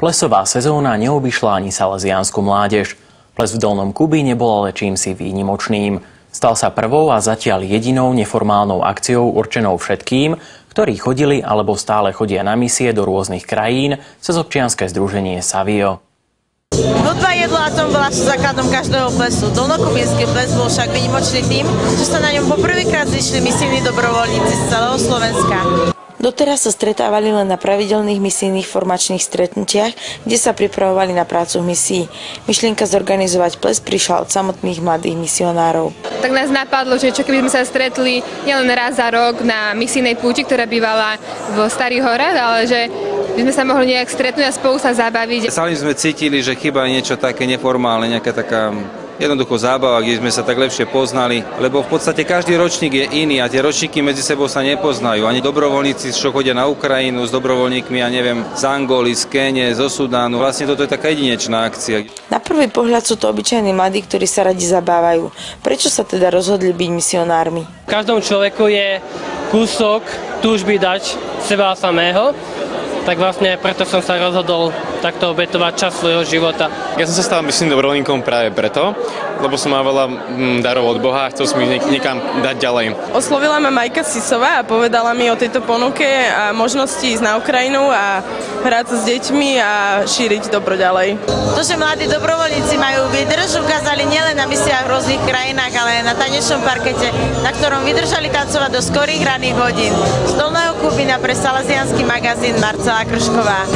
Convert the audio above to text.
Plesová sezóna neobyšla ani salesiansku mládež. Ples v Dolnom Kubíne bol ale čímsi výnimočným. Stal sa prvou a zatiaľ jedinou neformálnou akciou určenou všetkým, ktorí chodili alebo stále chodia na misie do rôznych krajín cez občianske združenie Savio. Hudba, jedlo a tom bola základom každého plesu. Dolnokubínsky ples bol však výnimočný tým, že sa na ňom poprvýkrát zišli misijní dobrovoľníci z celého Slovenska. Doteraz sa stretávali len na pravidelných misijných formačných stretnutiach, kde sa pripravovali na prácu v misii. Myšlienka zorganizovať ples prišla od samotných mladých misionárov. Tak nás napadlo, že čo keby sme sa stretli nielen raz za rok na misijnej púti, ktorá bývala v Starých horách, ale že by sme sa mohli nejak stretnúť a spolu sa zabaviť. Sami sme cítili, že chýba niečo také neformálne, nejaká taká jednoducho zábava, kde sme sa tak lepšie poznali, lebo v podstate každý ročník je iný a tie ročníky medzi sebou sa nepoznajú. Ani dobrovoľníci, čo chodia na Ukrajinu s dobrovoľníkmi, ja neviem, z Angoly, z Kene, zo Sudánu. Vlastne toto je taká jedinečná akcia. Na prvý pohľad sú to obyčajní mladí, ktorí sa radi zabávajú. Prečo sa teda rozhodli byť misionármi? V každom človeku je kúsok túžby dať seba samého. Tak vlastne preto som sa rozhodol takto obetovať čas svojho života. Ja som sa stal misijným dobrovoľníkom práve preto, lebo som mal veľa darov od Boha a chcel som ich niekam dať ďalej. Oslovila ma Majka Sisová a povedala mi o tejto ponuke a možnosti ísť na Ukrajinu a hrať sa s deťmi a šíriť dobro ďalej. To, že mladí dobrovoľníci majú výdrž, ukázali nielen na misiách v rôznych krajinách, ale aj na tanečnom parkete, na ktorom vydržali tancovať do skorých ranných hodín. Z Dolného Kubína pre salesiansky magazín Marcela Kršková.